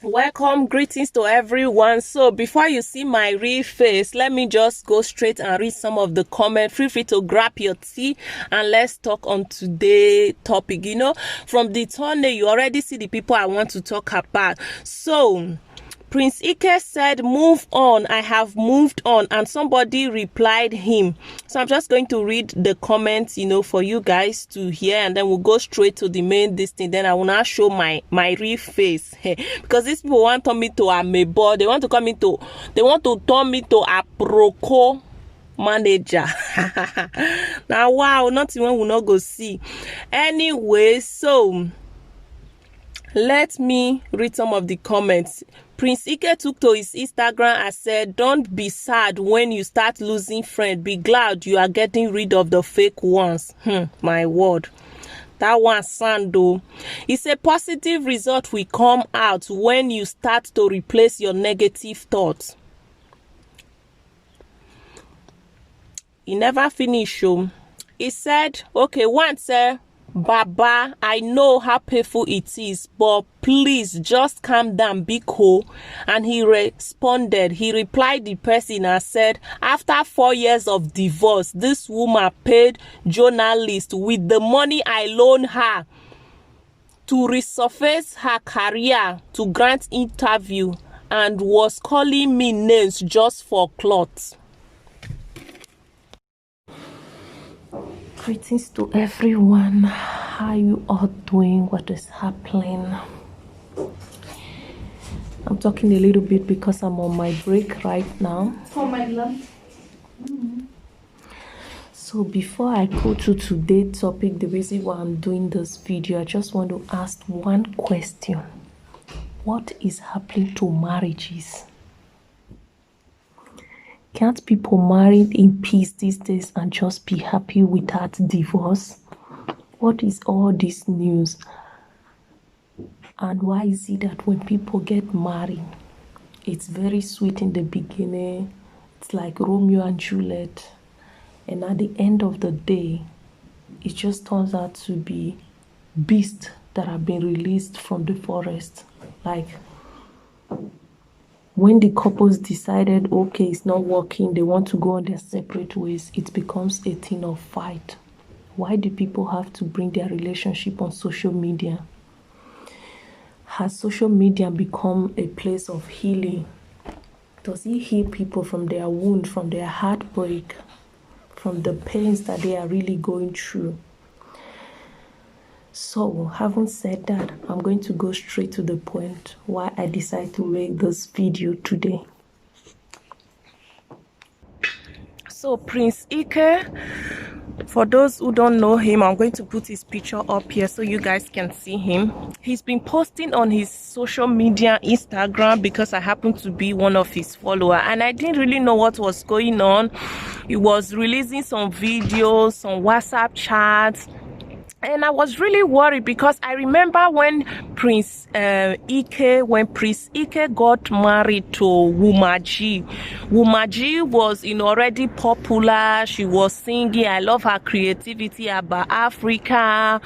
Welcome, greetings to everyone. So before you see my real face, let me just go straight and read some of the comments. Feel free to grab your tea and let's talk on today's topic. You know, from the thumbnail, you already see the people I want to talk about. So Prince Ike said, move on, I have moved on, and somebody replied him. So I'm just going to read the comments, you know, for you guys to hear, and then we'll go straight to the main this thing. Then I will now show my real face because these people want to turn me to amebo. They want to turn me to a proco manager. Now wow, not even will not go see. Anyway, so let me read some of the comments. Prince Ike took to his Instagram and said, don't be sad when you start losing friends. Be glad you are getting rid of the fake ones. My word. That one sound though. It's a positive result will come out when you start to replace your negative thoughts. He never finished. He said, okay, once sir. Baba, I know how painful it is, but please just calm down, be cool. And he responded, he replied the person and said, after 4 years of divorce, this woman paid journalists with the money I loaned her to resurface her career, to grant interview, and was calling me names just for clout. Greetings to everyone. How you all doing? What is happening? I'm talking a little bit because I'm on my break right now. For my lunch. So before I go to today's topic, the reason why I'm doing this video, I just want to ask one question. What is happening to marriages? Can't people marry in peace these days and just be happy without divorce? What is all this news? And why is it that when people get married, it's very sweet in the beginning, it's like Romeo and Juliet, and at the end of the day, it just turns out to be beasts that have been released from the forest. Like, when the couples decided, okay, it's not working, they want to go on their separate ways, it becomes a thing of fight. Why do people have to bring their relationship on social media? Has social media become a place of healing? Does it heal people from their wound, from their heartbreak, from the pains that they are really going through? So, having said that, I'm going to go straight to the point why I decided to make this video today. So, Prince Ike, for those who don't know him, I'm going to put his picture up here so you guys can see him. He's been posting on his social media, Instagram, because I happen to be one of his followers, and I didn't really know what was going on. He was releasing some videos, some WhatsApp chats, and I was really worried because I remember when Prince Ike got married to Wumaji. Wumaji was already popular. She was singing. I love her creativity about Africa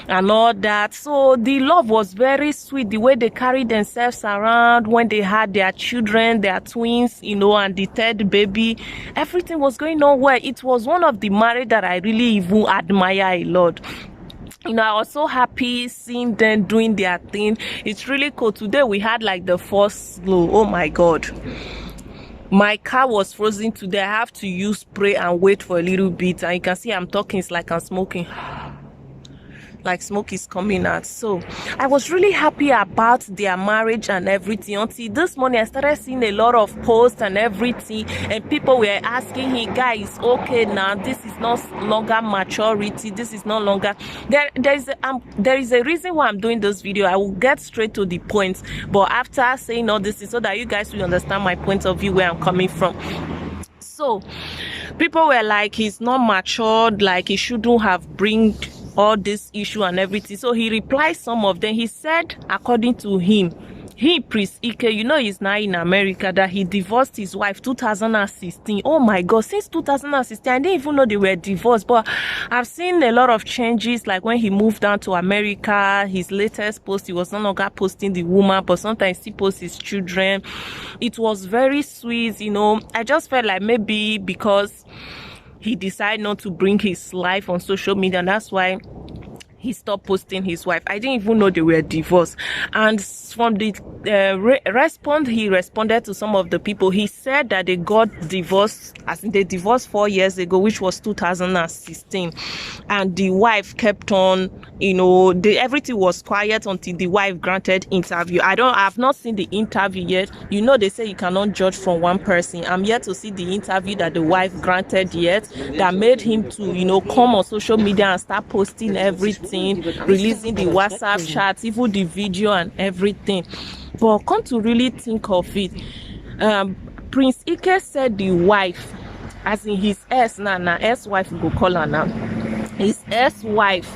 and all that. So the love was very sweet. The way they carried themselves around when they had their children, their twins, and the third baby. Everything was going on well. It was one of the marriage that I really even admire a lot. I was so happy seeing them doing their thing. It's really cool. Today we had like the first slow. Oh my god, my car was frozen today. I have to use spray and wait for a little bit, and you can see I'm talking. It's like I'm smoking, like smoke is coming out. So I was really happy about their marriage and everything until this morning I started seeing a lot of posts and everything, and people were asking him, guys, okay, now this is no longer maturity, this is no longer there is a reason why I'm doing this video. I will get straight to the point, but after saying all this, so that you guys will understand my point of view, where I'm coming from. So people were like, he's not matured, like he shouldn't have bring all this issue and everything. So he replied some of them. He said, according to him, Prince Ike, you know, he's now in America, that he divorced his wife 2016. Oh my God, since 2016, I didn't even know they were divorced. But I've seen a lot of changes, like when he moved down to America, his latest post, he was no longer posting the woman, but sometimes he posts his children. It was very sweet, you know. I just felt like maybe because he decided not to bring his life on social media, and that's why he stopped posting his wife. I didn't even know they were divorced. And from the response he responded to some of the people, he said that they got divorced, as in they divorced 4 years ago, which was 2016, and the wife kept on, you know, everything was quiet until the wife granted interview. I've not seen the interview yet. You know, they say you cannot judge from one person. I'm yet to see the interview that the wife granted yet, that made him to, you know, come on social media and start posting everything, releasing the WhatsApp chats, even the video and everything. But come to really think of it, Prince Ike said the wife, as in his ex-wife, go call her now, his ex-wife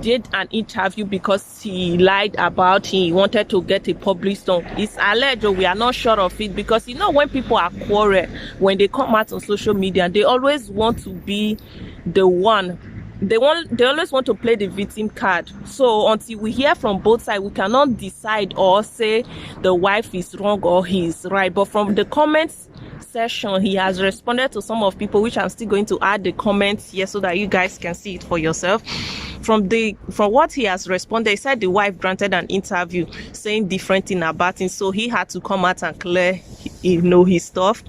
did an interview because he lied about he wanted to get a public song. It's alleged, we are not sure of it, because you know, when people are quarrel, when they come out on social media, they always want to be the one. They always want to play the victim card. So until we hear from both sides, we cannot decide or say the wife is wrong or he is right. But from the comments section, he has responded to some of people, which I'm still going to add the comments here so that you guys can see it for yourself. From what he has responded, he said the wife granted an interview saying different thing about him, so he had to come out and clear, you know, his stuff,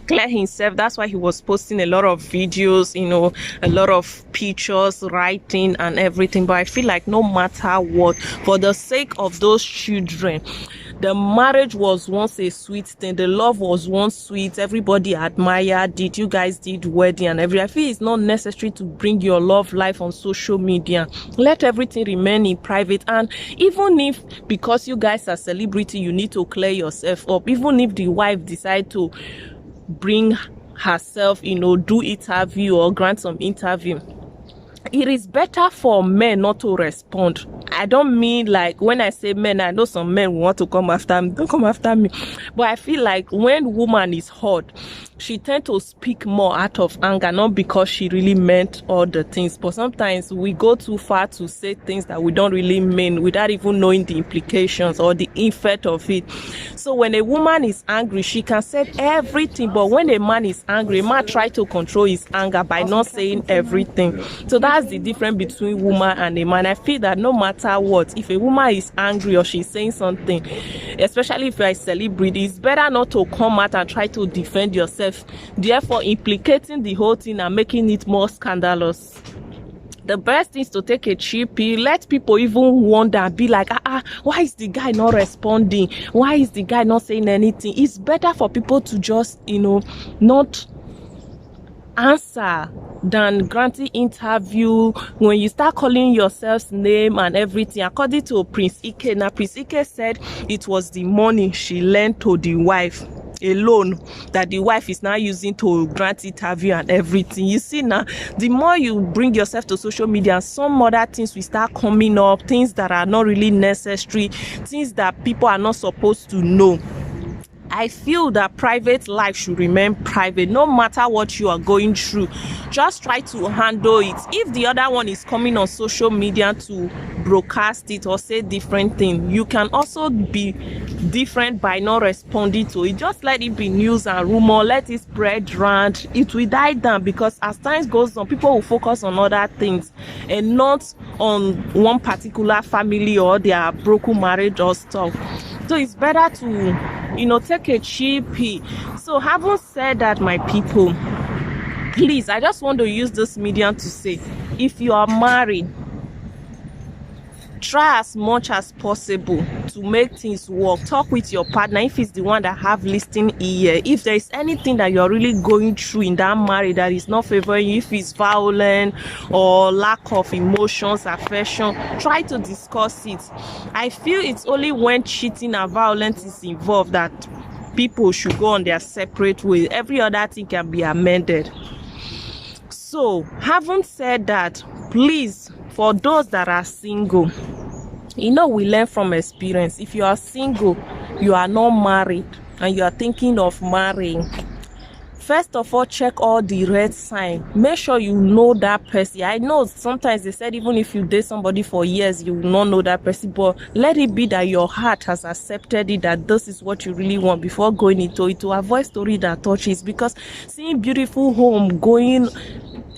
clear himself. That's why he was posting a lot of videos, you know, a lot of pictures, writing and everything. But I feel like no matter what, for the sake of those children, the marriage was once a sweet thing, the love was once sweet, everybody admired it, you guys did wedding and everything. I feel it's not necessary to bring your love life on social media. Let everything remain in private. And even if, because you guys are celebrity, you need to clear yourself up, even if the wife decide to bring herself, you know, do interview or grant some interview, it is better for men not to respond. I don't mean, like, when I say men, I know some men want to come after me, don't come after me, but I feel like when woman is hot, she tend to speak more out of anger, not because she really meant all the things. But sometimes we go too far to say things that we don't really mean without even knowing the implications or the effect of it. So when a woman is angry, she can say everything, but when a man is angry, a man try to control his anger by not saying everything. So that's the difference between woman and a man. I feel that no matter what, if a woman is angry or she's saying something, especially if you're a celebrity, it's better not to come out and try to defend yourself, therefore implicating the whole thing and making it more scandalous. The best is to take a chippy, let people even wonder and be like, why is the guy not responding? Why is the guy not saying anything? It's better for people to just, you know, not answer than granting interview. When you start calling yourself's name and everything, according to Prince Ike, now Prince Ike said it was the money she lent to the wife alone that the wife is now using to grant interview and everything. You see, now the more you bring yourself to social media, some other things will start coming up, things that are not really necessary, things that people are not supposed to know. I feel that private life should remain private, no matter what you are going through. Just try to handle it. If the other one is coming on social media to broadcast it or say different thing, you can also be different by not responding to it. Just let it be news and rumor, let it spread around. It will die down, because as time goes on, people will focus on other things and not on one particular family or their broken marriage or stuff. So it's better to, you know, take a chippy. So having said that, my people, please, I just want to use this medium to say, if you are married, try as much as possible to make things work. Talk with your partner if it's the one that have listening ear. If there is anything that you're really going through in that marriage that is not favoring you, if it's violent or lack of emotions, affection, try to discuss it. I feel it's only when cheating and violence is involved that people should go on their separate way. Every other thing can be amended. So having said that, please, for those that are single, You know, we learn from experience. If you are single, you are not married, and you are thinking of marrying, first of all, check all the red signs. Make sure you know that person. I know sometimes they said even if you date somebody for years, you will not know that person, but let it be that your heart has accepted it, that this is what you really want before going into it, to avoid story that touches. Because seeing beautiful home going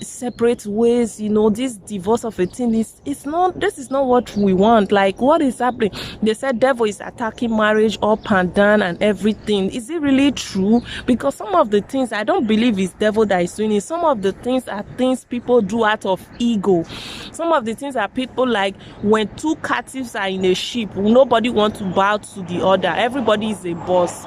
separate ways, you know, this divorce of a thing this is not what we want. Like, what is happening? They said devil is attacking marriage up and down and everything. Is it really true? Because some of the things, I don't believe it's devil that is doing it. Some of the things are things people do out of ego. Some of the things are people, like when two captives are in a ship, nobody wants to bow to the other. Everybody is a boss.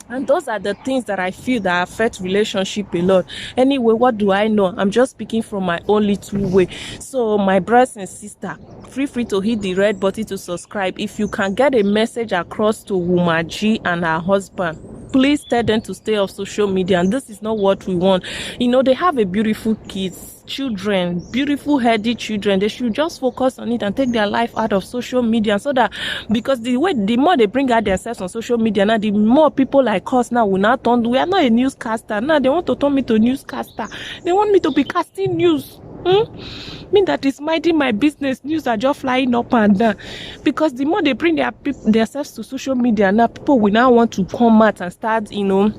And those are the things that I feel that affect relationship a lot. Anyway, what do I know? I'm just speaking from my own little way. So my brothers and sisters, feel free to hit the red button to subscribe. If you can get a message across to Woman G and her husband, please tell them to stay off social media. And this is not what we want. You know, they have a beautiful kids, children, beautiful healthy children. They should just focus on it and take their life out of social media, so that, because the more they bring out themselves on social media now, the more people like us now will not turn. We are not a newscaster now. They want to turn me to newscaster. They want me to be casting news. Mean that is minding my business. News are just flying up and down. Because the more they bring themselves to social media now, people will now want to come out and start, you know,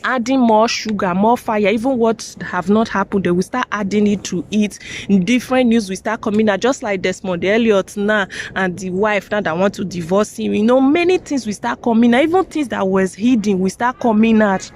adding more sugar, more fire. Even what have not happened, they will start adding it to it. Different news will start coming out, just like Desmond Elliot now and the wife now that want to divorce him. You know, many things will start coming out. Even things that was hidden will start coming out.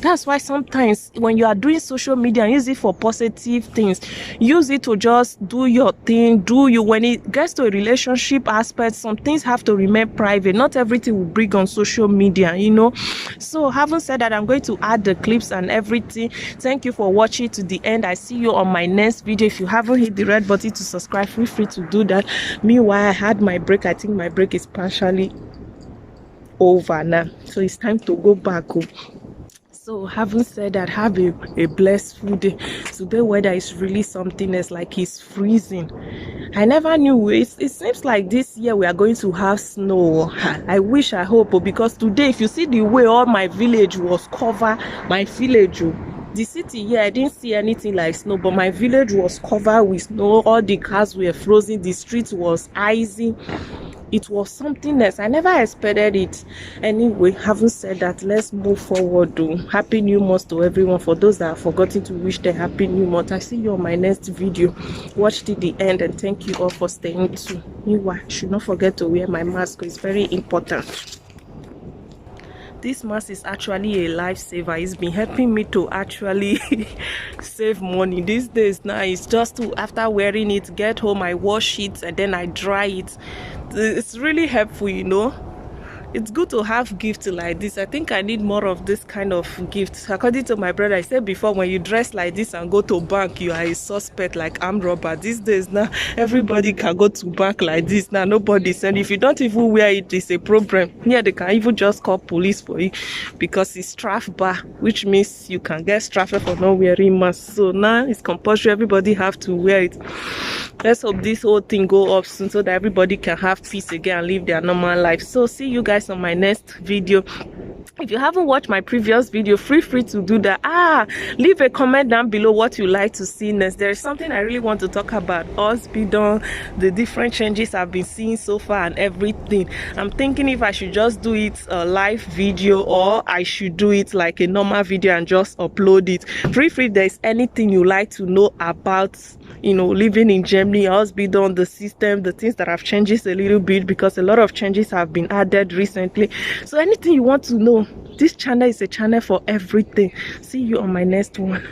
That's why sometimes when you are doing social media, use it for positive things. Use it to just do your thing. When it gets to a relationship aspect, some things have to remain private. Not everything will bring on social media, you know. So having said that, I'm going to add the clips and everything. Thank you for watching to the end. I see you on my next video. If you haven't hit the red button to subscribe, feel free to do that. Meanwhile, I had my break. I think my break is partially over now, so it's time to go back home. So having said that, have a blessed day. Today weather is really something else, like it's freezing. I never knew it seems like this year we are going to have snow. I wish, I hope, because today, if you see the way all my village was covered, my village, the city here, I didn't see anything like snow, but my village was covered with snow. All the cars were frozen, the street was icy. It was something else. I never expected it. Anyway, having said that, let's move forward. Happy New Month to everyone. For those that have forgotten to wish them Happy New Month, I see you on my next video. Watch till the end, and thank you all for staying too. Meanwhile, should not forget to wear my mask. It's very important. This mask is actually a lifesaver. It's been helping me to actually save money these days. Now it's just to, after wearing it, get home, I wash it and then I dry it. It's really helpful, you know. It's good to have gifts like this. I think I need more of this kind of gifts. According to my brother, I said before, when you dress like this and go to bank, you are a suspect, like armed robber. These days now, everybody can go to bank like this. Now nobody's, and if you don't even wear it, it's a problem. Yeah, they can even just call police for you, because it's straf bar, which means you can get strafed for not wearing mask. So now it's compulsory. Everybody have to wear it. Let's hope this whole thing go up soon, so that everybody can have peace again and live their normal life. So see you guys on my next video. If you haven't watched my previous video, feel free to do that. Leave a comment down below what you like to see next. There is something I really want to talk about us be done, the different changes I've been seeing so far and everything. I'm thinking if I should just do it a live video, or I should do it like a normal video and just upload it. Feel free if there's anything you like to know about, you know, living in Germany, us be done, the system, the things that have changed a little bit, because a lot of changes have been added recently. So anything you want to know, this channel is a channel for everything. See you on my next one.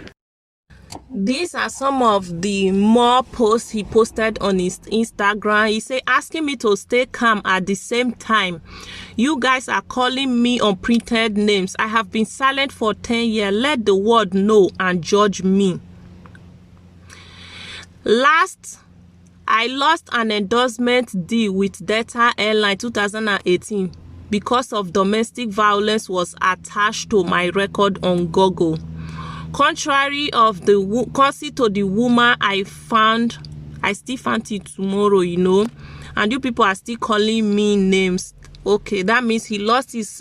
These are some of the more posts he posted on his Instagram. He said, asking me to stay calm at the same time. You guys are calling me unprinted names. I have been silent for 10 years. Let the world know and judge me. Last, I lost an endorsement deal with Delta Airline 2018 because of domestic violence was attached to my record on Google. Contrary of the to the woman I still found it tomorrow, you know, and you people are still calling me names. Okay, that means he lost his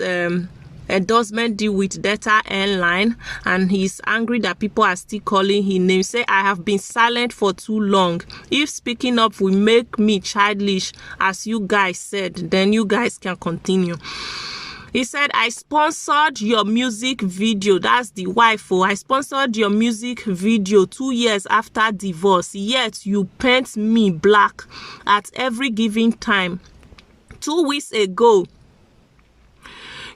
endorsement deal with Delta Airline, and he's angry that people are still calling him names. Say, I have been silent for too long. If speaking up will make me childish, as you guys said, then you guys can continue. He said, I sponsored your music video. That's the wife. Oh, I sponsored your music video 2 years after divorce. Yet you paint me black at every given time. 2 weeks ago,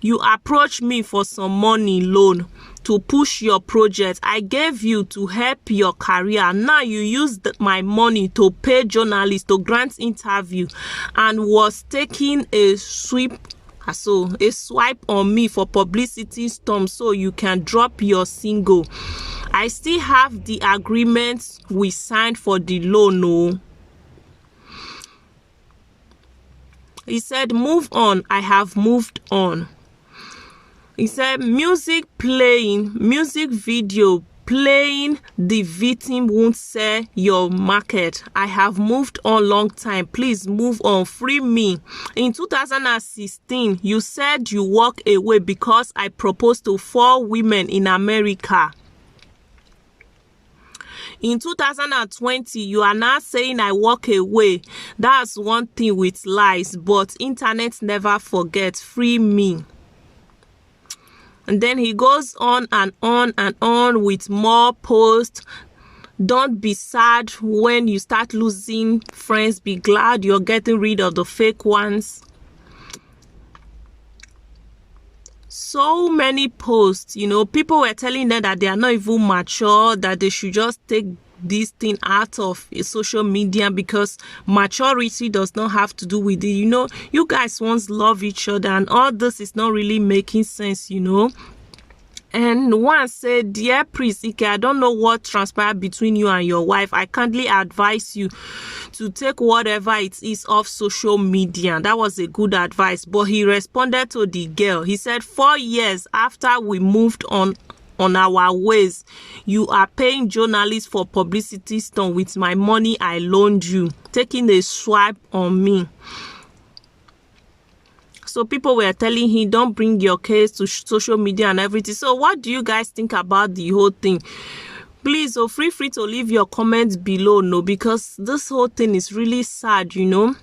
you approached me for some money loan to push your project. I gave you to help your career. Now you used my money to pay journalists to grant interview and was taking a swipe on me for publicity storm so you can drop your single. I still have the agreements we signed for the loan. No. He said, move on. I have moved on. He said, music video playing, the victim won't sell your market. I have moved on long time. Please move on. Free me. In 2016, you said you walk away because I proposed to 4 women in America. In 2020, you are now saying I walk away. That's one thing with lies, but internet never forgets. Free me. And then he goes on and on and on with more posts. Don't be sad when you start losing friends. Be glad you're getting rid of the fake ones. So many posts, you know, people were telling them that they are not even mature, that they should just take this thing out of social media because maturity does not have to do with it. You know, you guys once love each other, and all this is not really making sense, you know. And one said, dear Priest Ike, I don't know what transpired between you and your wife. I kindly advise you to take whatever it is off social media. That was a good advice. But he responded to the girl. He said, 4 years after we moved on our ways, you are paying journalists for publicity stunt with my money I loaned you, taking a swipe on me. So people were telling him, don't bring your case to social media and everything. So what do you guys think about the whole thing? Please, feel free to leave your comments below, because this whole thing is really sad, you know.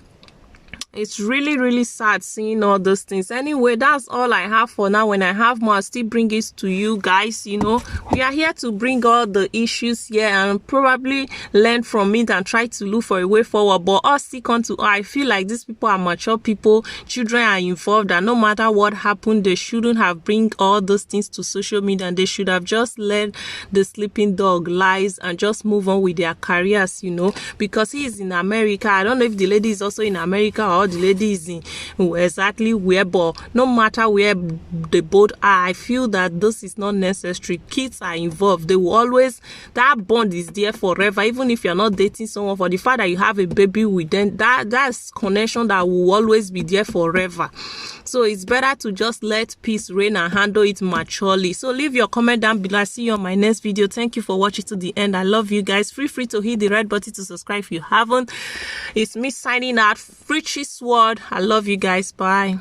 It's really, really sad seeing all those things. Anyway, that's all I have for now. When I have more, I'll still bring it to you guys. You know, we are here to bring all the issues here and probably learn from it and try to look for a way forward. But us stick on to, I feel like these people are mature people. Children are involved, and no matter what happened, they shouldn't have bring all those things to social media, and they should have just let the sleeping dog lies and just move on with their careers, you know, because he is in America. I don't know if the lady is also in America or the lady is in exactly where, but no matter where they both are, I feel that this is not necessary. Kids are involved. They will always, that bond is there forever. Even if you're not dating someone, for the fact that you have a baby with them, that's connection that will always be there forever. So it's better to just let peace reign and handle it maturely. So leave your comment down below. I'll see you on my next video. Thank you for watching to the end. I love you guys. Feel free to hit the red button to subscribe if you haven't. It's me signing out. Richie Sword. I love you guys. Bye.